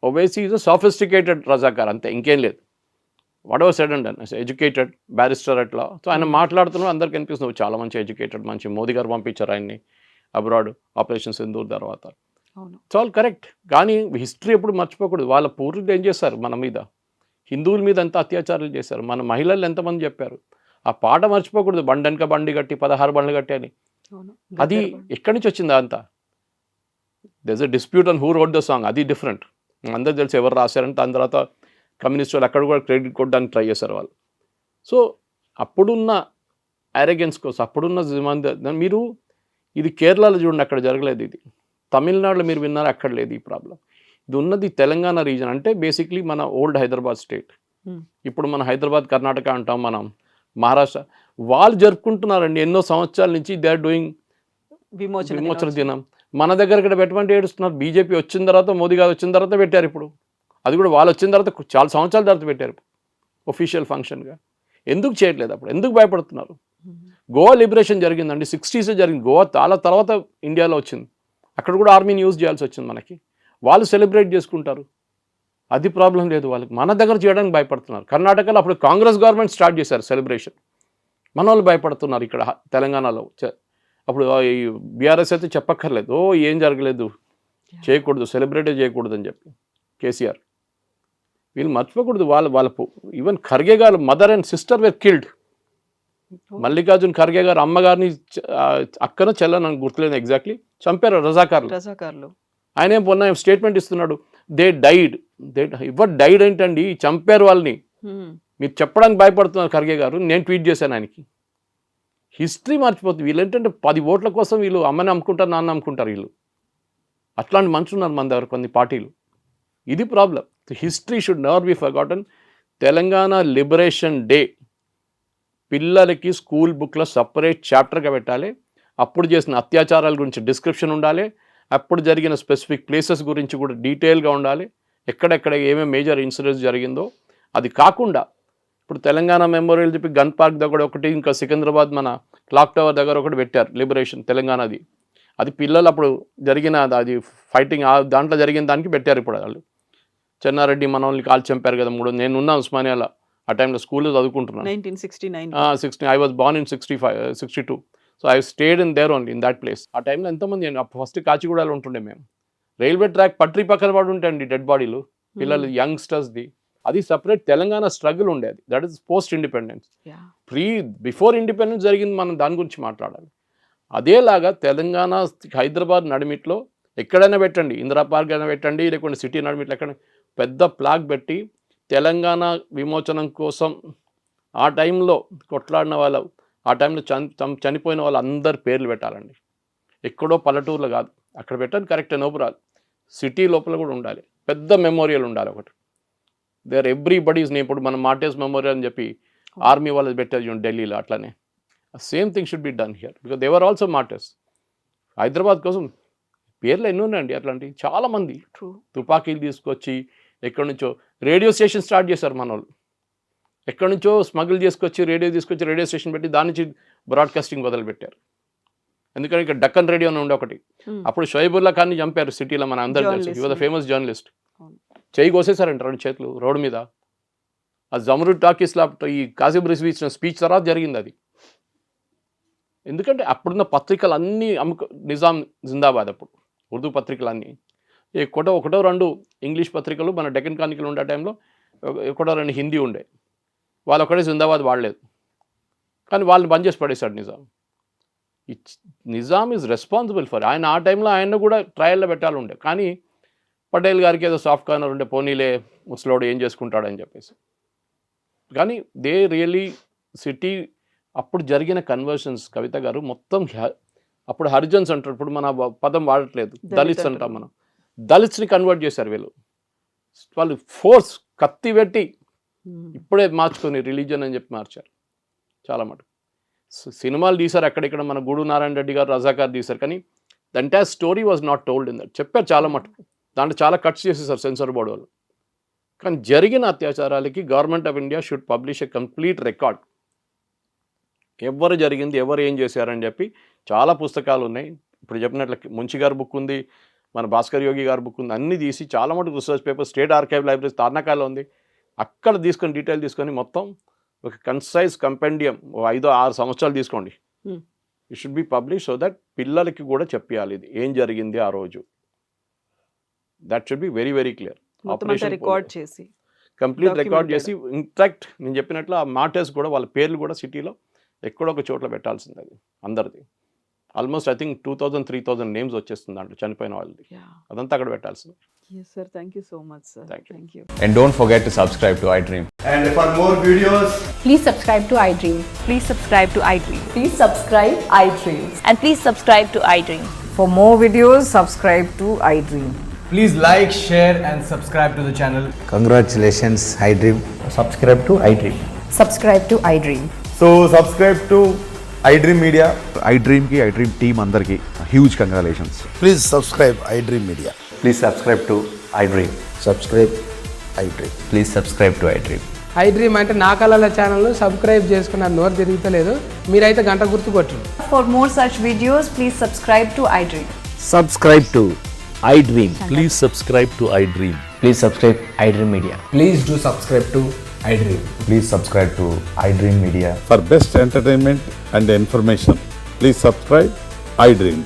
Owaisi is a sophisticated Razakar అంతే, ఇంకేం లేదు. What ever said and educated barrister అట్లా. సో ఆయన మాట్లాడుతున్నాడు, అందరికి అనిపిస్తుంది చాలా మంచి ఎడ్యుకేటెడ్, మంచి. మోదీ గారు పంపించారు ఆయన్ని అబ్రాడ్ ఆపరేషన్ సింధూర్ తర్వాత. It's all correct. కానీ హిస్టరీ ఎప్పుడు మర్చిపోకూడదు. వాళ్ళ పూర్వీకులు ఏం చేస్తారు మన మీద, హిందువుల మీద ఎంత అత్యాచారాలు చేశారు, మన మహిళలు ఎంతమంది చెప్పారు. ఆ పాట మర్చిపోకూడదు, బండెనక బండి కట్టి 16 బండ్లు కట్టి అని. అది ఎక్కడి నుంచి వచ్చింది అంతా? There is a dispute on who road the song, అది డిఫరెంట్. అందరూ తెలిసి ఎవరు రాశారంటే దాని తర్వాత కమ్యూనిస్ట్ వాళ్ళు అక్కడ కూడా క్రెడిట్ కొట్టడానికి ట్రై చేశారు వాళ్ళు. సో అప్పుడున్న అరెగెన్స్ కోసం, అప్పుడున్న మీరు ఇది కేరళలో చూడండి, అక్కడ జరగలేదు. ఇది తమిళనాడులో మీరు విన్నారు, అక్కడ లేదు ఈ ప్రాబ్లం. ఇది ఉన్నది తెలంగాణ రీజన్, అంటే బేసిక్లీ మన ఓల్డ్ హైదరాబాద్ స్టేట్. ఇప్పుడు మన హైదరాబాద్ కర్ణాటక అంటాం, మనం మహారాష్ట్ర. వాళ్ళు జరుపుకుంటున్నారండి ఎన్నో సంవత్సరాల నుంచి. దే ఆర్ డూయింగ్ విమోచన దినం. మన దగ్గర ఇక్కడ పెట్టమంటే ఏడుస్తున్నారు. బీజేపీ వచ్చిన తర్వాత, మోదీ గారు వచ్చిన తర్వాత పెట్టారు. ఇప్పుడు అది కూడా వాళ్ళు వచ్చిన తర్వాత చాలా సంవత్సరాల తర్వాత పెట్టారు ఒఫీషియల్ ఫంక్షన్గా. ఎందుకు చేయట్లేదు అప్పుడు? ఎందుకు భయపడుతున్నారు? గోవా లిబరేషన్ జరిగిందండి, 60s జరిగింది. గోవా చాలా తర్వాత ఇండియాలో వచ్చింది. అక్కడ కూడా ఆర్మీని యూజ్ చేయాల్సి వచ్చింది మనకి. వాళ్ళు సెలబ్రేట్ చేసుకుంటారు, అది ప్రాబ్లం లేదు వాళ్ళకి. మన దగ్గర చేయడానికి భయపడుతున్నారు. కర్ణాటకలో అప్పుడు కాంగ్రెస్ గవర్నమెంట్ స్టార్ట్ చేశారు సెలబ్రేషన్, మన వాళ్ళు భయపడుతున్నారు ఇక్కడ తెలంగాణలో. అప్పుడు ఈ బీఆర్ఎస్ అయితే చెప్పక్కర్లేదు, ఏం జరగలేదు, చేయకూడదు, సెలబ్రేటే చేయకూడదు అని చెప్పి కేసీఆర్. వీళ్ళు మర్చిపోకూడదు, వాళ్ళ ఈవెన్ ఖర్గే గారు mother and sister were killed. Mallikarjun Kharge గారు అమ్మగారిని అక్కన చెల్లని గుర్తులేదు ఎగ్జాక్ట్లీ, చంపారు రజాకార్లు. ఆయన మొన్న స్టేట్మెంట్ ఇస్తున్నాడు, దే డైడ్. ఎవరు డైడ్ ఏంటండి, చంపారు వాళ్ళని, మీరు చెప్పడానికి భయపడుతున్నారు ఖర్గే గారు. నేను ట్వీట్ చేశాను ఆయనకి. హిస్టరీ మర్చిపోతుంది. వీళ్ళు ఏంటంటే 10 ఓట్ల కోసం వీళ్ళు అమ్మని అమ్ముకుంటారు, నాన్న అమ్ముకుంటారు. వీళ్ళు అట్లాంటి మనుషులు ఉన్నారు మన దగ్గర కొన్ని పార్టీలు. ఇది problem. History should never be forgotten. Telangana liberation day పిల్లలకి స్కూల్ బుక్లో సపరేట్ చాప్టర్గా పెట్టాలి. అప్పుడు చేసిన అత్యాచారాల గురించి డిస్క్రిప్షన్ ఉండాలి, అప్పుడు జరిగిన స్పెసిఫిక్ ప్లేసెస్ గురించి కూడా డీటెయిల్గా ఉండాలి, ఎక్కడెక్కడ ఏమేమి మేజర్ ఇన్సిడెంట్స్ జరిగిందో. అది కాకుండా ఇప్పుడు తెలంగాణ మెమోరియల్ చెప్పి గన్ పార్క్ దగ్గర ఒకటి, ఇంకా సికింద్రాబాద్ మన క్లాక్ టవర్ దగ్గర ఒకటి పెట్టారు లిబరేషన్ తెలంగాణది. అది పిల్లలు అప్పుడు జరిగిన అది ఫైటింగ్ దాంట్లో జరిగిన దానికి పెట్టారు. ఇప్పుడు వాళ్ళు చెన్నారెడ్డి మనల్ని కాల్ చంపారు కదా 3. నేను ఉన్నాను ఉస్మానియాలో ఆ టైంలో, స్కూల్లో చదువుకుంటున్నాను. 1969. I was born in 62. So I stayed in there only in that place. ఆ టైంలో ఎంతమంది, ఫస్ట్ కాచిగూడలో ఉంటుండే మేము. రైల్వే ట్రాక్ పట్రీ పక్కన పడి ఉంటాయండి డెడ్ బాడీలు, పిల్లలు యంగ్స్టర్స్ది. అది సపరేట్ తెలంగాణ స్ట్రగుల్ ఉండేది. That is post independence. Before independence జరిగింది, మనం దాని గురించి మాట్లాడాలి. అదేలాగా తెలంగాణ హైదరాబాద్ నడిమిట్లో ఎక్కడైనా పెట్టండి, ఇందిరా పార్క్ అయినా పెట్టండి, లేకుంటే సిటీ నడిమిట్లో ఎక్కడ పెద్ద ప్లాగ్ పెట్టి తెలంగాణ విమోచనం కోసం ఆ టైంలో కొట్లాడిన వాళ్ళు, ఆ టైంలో చనిపోయిన వాళ్ళు అందరి పేర్లు పెట్టాలండి. ఎక్కడో పల్లెటూరులో కాదు, అక్కడ పెట్టండి, కరెక్టే, నోపురాలు. సిటీ లోపల కూడా ఉండాలి, పెద్ద మెమోరియల్ ఉండాలి ఒకటి. There everybody's name. ఇప్పుడు మనం మార్టేస్ మెమోరియల్ అని చెప్పి ఆర్మీ వాళ్ళది పెట్టేది ఢిల్లీలో, అట్లనే same thing should be done here because they were also martyrs. Hyderabad కోసం పేర్లు ఎన్ని ఉన్నాయండి అట్లాంటివి. చాలామంది తుపాకీలు తీసుకొచ్చి ఎక్కడి నుంచో రేడియో స్టేషన్ స్టార్ట్ చేశారు మన వాళ్ళు. ఎక్కడి నుంచో స్మగుల్ చేసుకొచ్చి రేడియో స్టేషన్ పెట్టి దాని నుంచి బ్రాడ్కాస్టింగ్ మొదలుపెట్టారు. ఎందుకంటే ఇక్కడ డక్కన్ రేడియో అని ఉండే ఒకటి, అప్పుడు షోయబుల్లా ఖాన్ని చంపారు సిటీలో, మన అందరూ తెలుసు. హి వాజ్ ద ఫేమస్ జర్నలిస్ట్. చేయి కోసేశారంట 2 చేతులు రోడ్డు మీద. ఆ జమరుద్ టాకీస్లో ఈ కాసిం రిజ్వీ ఇచ్చిన స్పీచ్ తర్వాత జరిగింది అది. ఎందుకంటే అప్పుడున్న పత్రికలు అన్నీ నిజాం జిందాబాద్. అప్పుడు ఉర్దూ పత్రికలన్నీ ఒకటో 2 ఇంగ్లీష్ పత్రికలు, మన డెక్కన్ క్రానికల్ ఉండే టైంలో ఒకటో 2 హిందీ ఉండే. వాళ్ళు ఒకటే జిందాబాద్ వాడలేదు, కానీ వాళ్ళని బంద్ చేసి పడేశాడు Nizam. Nizam is responsible for. ఆయన ఆ టైంలో ఆయన కూడా ట్రయల్లో పెట్టాలి ఉండే, కానీ పటేల్ గారికి ఏదో సాఫ్ట్ కార్నర్ ఉండే, పోనీలే ముసలోడు ఏం చేసుకుంటాడని చెప్పేసి. కానీ దే రియలీ సిటీ అప్పుడు జరిగిన కన్వర్షన్స్, కవిత గారు, మొత్తం అప్పుడు హరిజన్స్ అంటారు, ఇప్పుడు మన పదం వాడట్లేదు, దళిత్స్ అంటాం మనం. దళిత్స్ని కన్వర్ట్ చేశారు వీళ్ళు. వాళ్ళు ఫోర్స్ కత్తి పెట్టి ఇప్పుడే మార్చుకొని రిలీజన్ అని చెప్పి మార్చారు చాలా మటుకు. సినిమాలు తీశారు అక్కడిక్కడ, మన గూడు నారాయణ రెడ్డి గారు, రజాకార్ తీశారు, కానీ the entire story was not told in that. చెప్పారు చాలా మటుకు, దాంట్లో చాలా కట్స్ చేసేసారు సెన్సార్ బోర్డు వాళ్ళు. కానీ జరిగిన అత్యాచారాలకి government of India should publish a complete record. ఎవరు జరిగింది, ఎవరు ఏం చేశారని చెప్పి చాలా పుస్తకాలు ఉన్నాయి. ఇప్పుడు చెప్పినట్లు ముంచి గారి బుక్ ఉంది, మన భాస్కర్ యోగి గారి బుక్ ఉంది. అన్నీ తీసి చాలా మటుకు research paper state archive library తార్నాకాలో ఉంది, అక్కడ తీసుకొని డీటెయిల్ తీసుకొని మొత్తం ఒక కన్సైజ్ కంపెండియం 5-6 సంవత్సరాలు తీసుకోండి. It should be publish so that పిల్లలకి కూడా చెప్పాలి ఇది ఏం జరిగింది ఆ రోజు. That should be very very clear. Complete record చేసి, ఇన్ఫాక్ట్ నేను చెప్పినట్లు ఆ మార్టర్స్ కూడా వాళ్ళ పేర్లు కూడా సిటీలో ఎక్కడో ఒక చోట్ల పెట్టాల్సింది. అది అందరిది ఆల్మోస్ట్ ఐ థింక్ 2000-3000 నేమ్స్ వచ్చేస్తుంది దాంట్లో చనిపోయిన వాళ్ళది. అదంతా అక్కడ పెట్టాల్సింది. Yes sir, thank you so much sir. Thank you. And don't forget to subscribe to iDream. And for more videos, Please subscribe to iDream. Please subscribe to iDream. Please subscribe iDream. And please subscribe to iDream. For more videos, subscribe to iDream. please like, share and subscribe to the channel. Congratulations, iDream. Subscribe to iDream. Subscribe to iDream. So subscribe to iDream Media. iDream ki iDream team andarki huge congratulations. Please subscribe iDream Media. Please subscribe to iDream. Subscribe iDream. Please subscribe to iDream. iDream అంటే నా కళల ఛానల్ను subscribe చేసుకున్న నోరు తిరుగుతలేదు, మీరైతే గంట గుర్తు కొట్టండి. For more such videos, please subscribe to iDream. Subscribe to iDream. Please subscribe to iDream. Please subscribe iDream Media. Please do subscribe to iDream. Please subscribe to iDream Media. For best entertainment and information, please subscribe I dream.